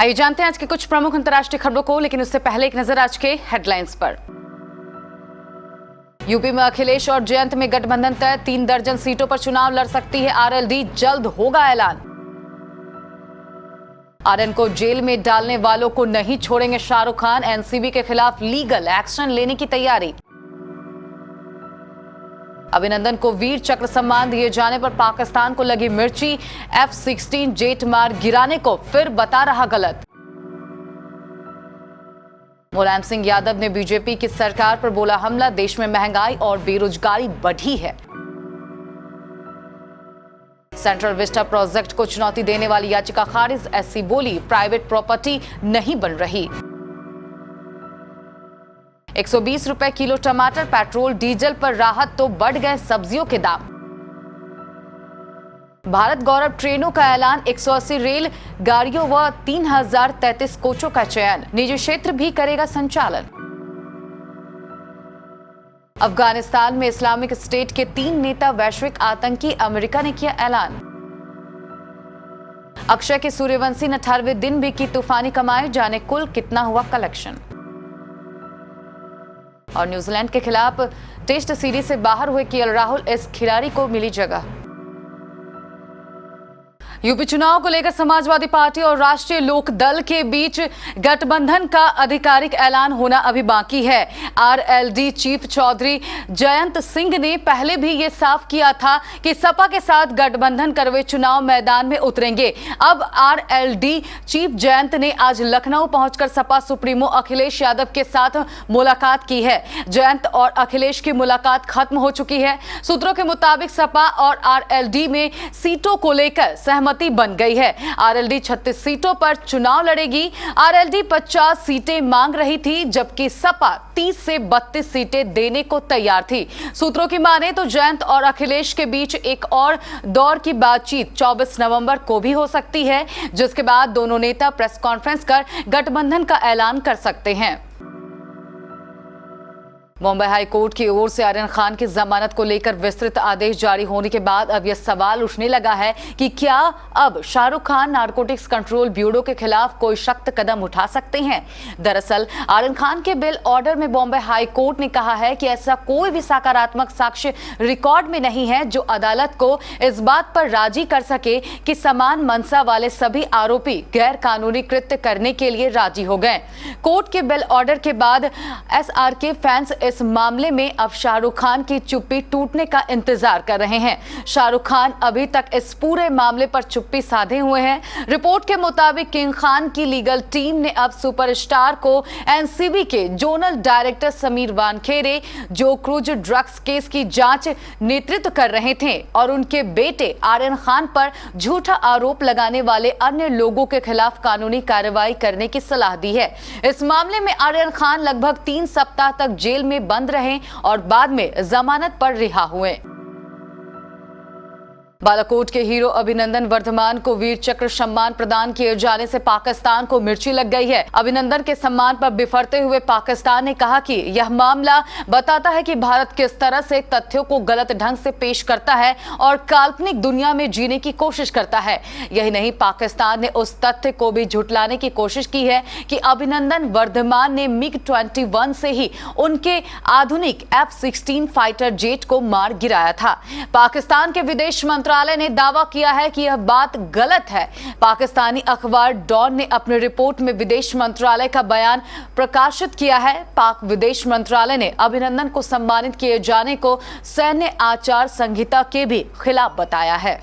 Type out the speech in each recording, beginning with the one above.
आइए जानते हैं आज के कुछ प्रमुख अंतर्राष्ट्रीय खबरों को, लेकिन उससे पहले एक नजर आज के हेडलाइंस पर। यूपी में अखिलेश और जयंत में गठबंधन तय, 3 दर्जन सीटों पर चुनाव लड़ सकती है आरएलडी, जल्द होगा ऐलान। आर्यन को जेल में डालने वालों को नहीं छोड़ेंगे शाहरुख खान, एनसीबी के खिलाफ लीगल एक्शन लेने की तैयारी। अभिनंदन को वीर चक्र सम्मान दिए जाने पर पाकिस्तान को लगी मिर्ची, F-16 जेट मार गिराने को फिर बता रहा गलत। मुलायम सिंह यादव ने बीजेपी की सरकार पर बोला हमला, देश में महंगाई और बेरोजगारी बढ़ी है। सेंट्रल विस्टा प्रोजेक्ट को चुनौती देने वाली याचिका खारिज, एससी बोली प्राइवेट प्रॉपर्टी नहीं बन रही। 120 रुपए किलो टमाटर, पेट्रोल डीजल पर राहत तो बढ़ गए सब्जियों के दाम। भारत गौरव ट्रेनों का ऐलान, 180 रेल गाड़ियों व 3033 कोचों का चयन, निजी क्षेत्र भी करेगा संचालन। अफगानिस्तान में इस्लामिक स्टेट के 3 नेता वैश्विक आतंकी, अमेरिका ने किया ऐलान। अक्षय के सूर्यवंशी ने 18वें दिन भी की तूफानी कमाई, जाने कुल कितना हुआ कलेक्शन। और न्यूजीलैंड के खिलाफ टेस्ट सीरीज से बाहर हुए केएल राहुल, इस खिलाड़ी को मिली जगह। यूपी चुनाव को लेकर समाजवादी पार्टी और राष्ट्रीय लोक दल के बीच गठबंधन का आधिकारिक ऐलान होना अभी बाकी है। आरएलडी चीफ चौधरी जयंत सिंह ने पहले भी ये साफ किया था कि सपा के साथ गठबंधन कर वे चुनाव मैदान में उतरेंगे। अब आरएलडी चीफ जयंत ने आज लखनऊ पहुंचकर सपा सुप्रीमो अखिलेश यादव के साथ मुलाकात की है। जयंत और अखिलेश की मुलाकात खत्म हो चुकी है। सूत्रों के मुताबिक सपा और आरएलडी में सीटों को लेकर सहमति बन गई है। आरएलडी 36 सीटों पर चुनाव लड़ेगी। आरएलडी 50 सीटें मांग रही थी, जबकि सपा 30 से 32 सीटें देने को तैयार थी। सूत्रों की माने तो जयंत और अखिलेश के बीच एक और दौर की बातचीत 24 नवंबर को भी हो सकती है, जिसके बाद दोनों नेता प्रेस कॉन्फ्रेंस कर गठबंधन का ऐलान कर सकते हैं। मुंबई हाई कोर्ट की ओर से आर्यन खान की जमानत को लेकर विस्तृत आदेश जारी होने के बाद अब यह सवाल उठने लगा है कि क्या अब Shahrukh Khan narcotics control bureau के खिलाफ कोई सख्त कदम उठा सकते हैं। दरअसल आर्यन खान के बेल ऑर्डर में बॉम्बे हाई कोर्ट ने कहा है कि ऐसा कोई भी सकारात्मक साक्ष्य रिकॉर्ड में नहीं है जो अदालत को इस बात पर राजी कर सके कि समान मंशा वाले सभी आरोपी गैर कानूनी कृत्य करने के लिए राजी हो गए। कोर्ट के बेल ऑर्डर के बाद एसआरके फैंस इस मामले में अब शाहरुख खान की चुप्पी टूटने का इंतजार कर रहे हैं। शाहरुख खान अभी तक इस पूरे मामले पर चुप्पी साधे हुए हैं। रिपोर्ट के मुताबिक किंग खान की लीगल टीम ने अब सुपरस्टार को एनसीबी के जोनल डायरेक्टर समीर वानखेड़े, जो क्रूज ड्रग्स केस की जांच नेतृत्व कर रहे थे, और उनके बेटे आर्यन खान पर झूठा आरोप लगाने वाले अन्य लोगों के खिलाफ कानूनी कार्रवाई करने की सलाह दी है। इस मामले में आर्यन खान लगभग 3 सप्ताह तक जेल में बंद रहे और बाद में जमानत पर रिहा हुए। बालाकोट के हीरो अभिनंदन वर्धमान को वीर चक्र सम्मान प्रदान किए जाने से पाकिस्तान को मिर्ची लग गई है। अभिनंदन के सम्मान पर बिफरते हुए पाकिस्तान ने कहा कि यह मामला बताता है कि भारत किस तरह से तथ्यों को गलत ढंग से पेश करता है और काल्पनिक दुनिया में जीने की कोशिश करता है। यही नहीं, पाकिस्तान ने उस तथ्य को भी झुटलाने की कोशिश की है कि अभिनंदन वर्धमान ने MiG-21 से ही उनके आधुनिक F-16 फाइटर जेट को मार गिराया था। पाकिस्तान के विदेश मंत्रालय ने दावा किया है कि यह बात गलत है। पाकिस्तानी अखबार डॉन ने अपनी रिपोर्ट में विदेश मंत्रालय का बयान प्रकाशित किया है। पाक विदेश मंत्रालय ने अभिनंदन को सम्मानित किए जाने को सैन्य आचार संहिता के भी खिलाफ बताया है।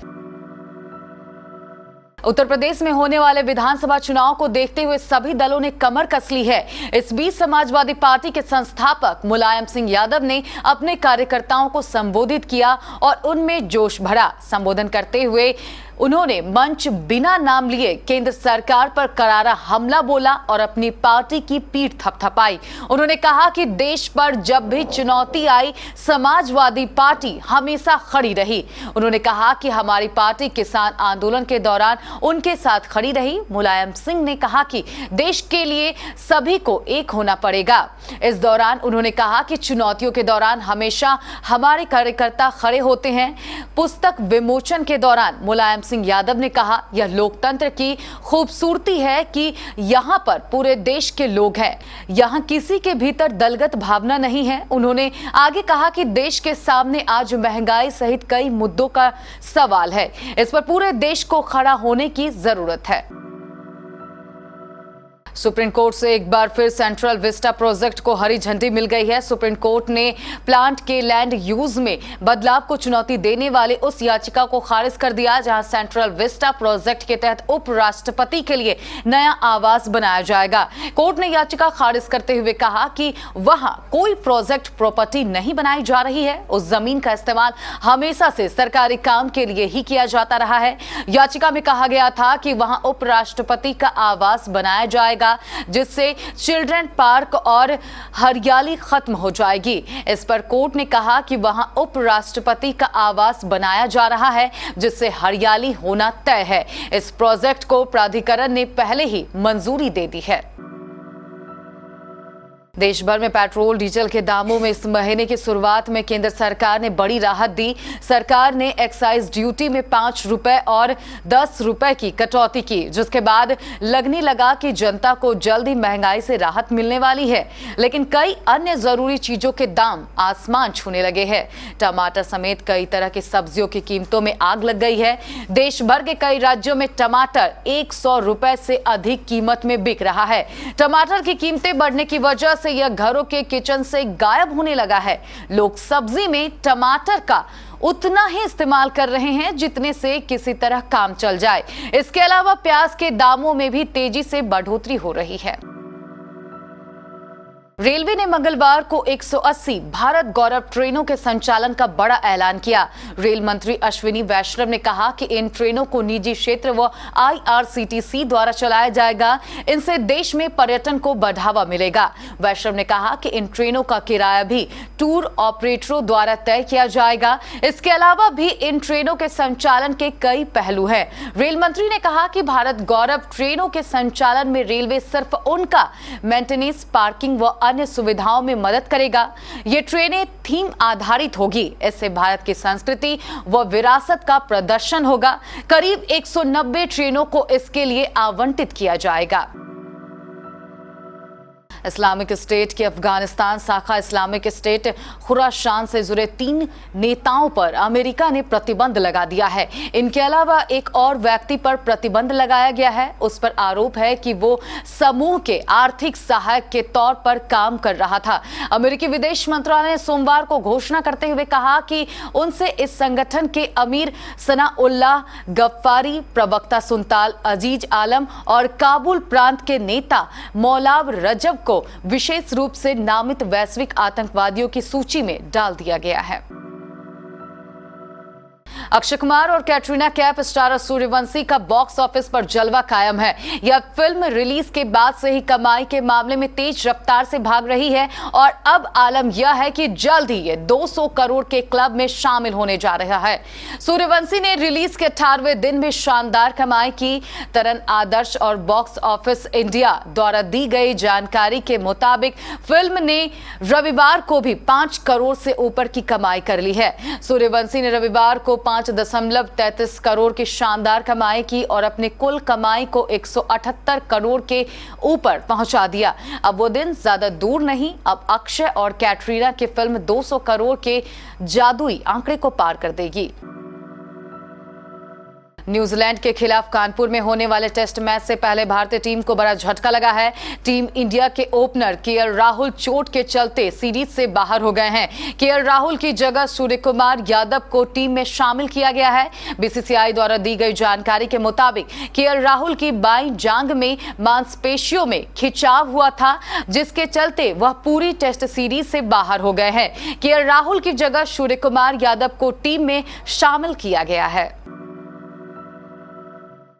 उत्तर प्रदेश में होने वाले विधानसभा चुनाव को देखते हुए सभी दलों ने कमर कस ली है। इस बीच समाजवादी पार्टी के संस्थापक मुलायम सिंह यादव ने अपने कार्यकर्ताओं को संबोधित किया और उनमें जोश भरा। संबोधन करते हुए उन्होंने मंच बिना नाम लिए केंद्र सरकार पर करारा हमला बोला और अपनी पार्टी की पीठ थपथपाई। उन्होंने कहा कि देश पर जब भी चुनौती आई, समाजवादी पार्टी हमेशा खड़ी रही। उन्होंने कहा कि हमारी पार्टी किसान आंदोलन के दौरान उनके साथ खड़ी रही। मुलायम सिंह ने कहा कि देश के लिए सभी को एक होना पड़ेगा। इस दौरान उन्होंने कहा कि चुनौतियों के दौरान हमेशा हमारे कार्यकर्ता खड़े होते हैं। पुस्तक विमोचन के दौरान मुलायम सिंह यादव ने कहा, यह लोकतंत्र की खूबसूरती है कि यहाँ पर पूरे देश के लोग हैं, यहाँ किसी के भीतर दलगत भावना नहीं है। उन्होंने आगे कहा कि देश के सामने आज महंगाई सहित कई मुद्दों का सवाल है, इस पर पूरे देश को खड़ा होने की जरूरत है। सुप्रीम कोर्ट से एक बार फिर सेंट्रल विस्टा प्रोजेक्ट को हरी झंडी मिल गई है। सुप्रीम कोर्ट ने प्लांट के लैंड यूज में बदलाव को चुनौती देने वाले उस याचिका को खारिज कर दिया जहां सेंट्रल विस्टा प्रोजेक्ट के तहत उपराष्ट्रपति के लिए नया आवास बनाया जाएगा। कोर्ट ने याचिका खारिज करते हुए कहा कि वहां कोई प्रोजेक्ट प्रॉपर्टी नहीं बनाई जा रही है, उस जमीन का इस्तेमाल हमेशा से सरकारी काम के लिए ही किया जाता रहा है। याचिका में कहा गया था कि वहां उपराष्ट्रपति का आवास बनाया जाएगा जिससे चिल्ड्रन पार्क और हरियाली खत्म हो जाएगी। इस पर कोर्ट ने कहा कि वहां उपराष्ट्रपति का आवास बनाया जा रहा है जिससे हरियाली होना तय है। इस प्रोजेक्ट को प्राधिकरण ने पहले ही मंजूरी दे दी है। देश भर में पेट्रोल डीजल के दामों में इस महीने की शुरुआत में केंद्र सरकार ने बड़ी राहत दी। सरकार ने एक्साइज ड्यूटी में 5 रुपए और 10 रुपए की कटौती की, जिसके बाद लगने लगा कि जनता को जल्द ही महंगाई से राहत मिलने वाली है। लेकिन कई अन्य जरूरी चीजों के दाम आसमान छूने लगे हैं। टमाटर समेत कई तरह की सब्जियों की कीमतों में आग लग गई है। देश भर के कई राज्यों में टमाटर 100 रुपए से अधिक कीमत में बिक रहा है। टमाटर की कीमतें बढ़ने की वजह से यह घरों के किचन से गायब होने लगा है। लोग सब्जी में टमाटर का उतना ही इस्तेमाल कर रहे हैं जितने से किसी तरह काम चल जाए। इसके अलावा प्याज के दामों में भी तेजी से बढ़ोतरी हो रही है। रेलवे ने मंगलवार को 180 भारत गौरव ट्रेनों के संचालन का बड़ा ऐलान किया। रेल मंत्री अश्विनी वैष्णव ने कहा कि इन ट्रेनों को निजी क्षेत्र व IRCTC द्वारा चलाया जाएगा। इनसे देश में पर्यटन को बढ़ावा मिलेगा। वैष्णव ने कहा कि इन ट्रेनों का किराया भी टूर ऑपरेटरों द्वारा तय किया जाएगा। इसके अलावा भी इन ट्रेनों के संचालन के कई पहलू हैं। रेल मंत्री ने कहा कि भारत गौरव ट्रेनों के संचालन में रेलवे सिर्फ उनका मेंटेनेंस, पार्किंग व अन्य सुविधाओं में मदद करेगा। ये ट्रेनें थीम आधारित होगी। इससे भारत की संस्कृति व विरासत का प्रदर्शन होगा। करीब 190 ट्रेनों को इसके लिए आवंटित किया जाएगा। इस्लामिक स्टेट की अफगानिस्तान शाखा इस्लामिक स्टेट खुरासान से जुड़े 3 नेताओं पर अमेरिका ने प्रतिबंध लगा दिया है। इनके अलावा एक और व्यक्ति पर प्रतिबंध लगाया गया है। उस पर आरोप है कि वो समूह के आर्थिक सहायक के तौर पर काम कर रहा था। अमेरिकी विदेश मंत्रालय ने सोमवार को घोषणा करते हुए कहा कि उनसे इस संगठन के अमीर सनाउल्लाह गफ्फारी, प्रवक्ता सुल्तान अजीज आलम और काबुल प्रांत के नेता मौलाव रजब को विशेष रूप से नामित वैश्विक आतंकवादियों की सूची में डाल दिया गया है। अक्षय कुमार और कैटरीना कैफ स्टारर सूर्यवंशी का बॉक्स ऑफिस पर जलवा कायम है। यह फिल्म रिलीज के बाद से ही कमाई के मामले में तेज रफ्तार से भाग रही है और अब आलम यह है कि जल्द ही ये 200 करोड़ के क्लब में शामिल होने जा रहा है। सूर्यवंशी ने रिलीज के 18वें दिन में शानदार कमाई की। तरन आदर्श और बॉक्स ऑफिस इंडिया द्वारा दी गई जानकारी के मुताबिक फिल्म ने रविवार को भी 5 करोड़ से ऊपर की कमाई कर ली है। सूर्यवंशी ने रविवार को 5.33 करोड़ की शानदार कमाई की और अपनी कुल कमाई को 178 करोड़ के ऊपर पहुंचा दिया। अब वो दिन ज्यादा दूर नहीं, अब अक्षय और कैटरीना की फिल्म 200 करोड़ के जादुई आंकड़े को पार कर देगी। न्यूजीलैंड के खिलाफ कानपुर में होने वाले टेस्ट मैच से पहले भारतीय टीम को बड़ा झटका लगा है। टीम इंडिया के ओपनर केएल राहुल चोट के चलते सीरीज से बाहर हो गए हैं। केएल राहुल की जगह सूर्य कुमार यादव को टीम में शामिल किया गया है। बीसीसीआई द्वारा दी गई जानकारी के मुताबिक केएल राहुल की बाईं जांघ में मांसपेशियों में खिंचाव हुआ था, जिसके चलते वह पूरी टेस्ट सीरीज से बाहर हो गए हैं। केएल राहुल की जगह सूर्य कुमार यादव को टीम में शामिल किया गया है।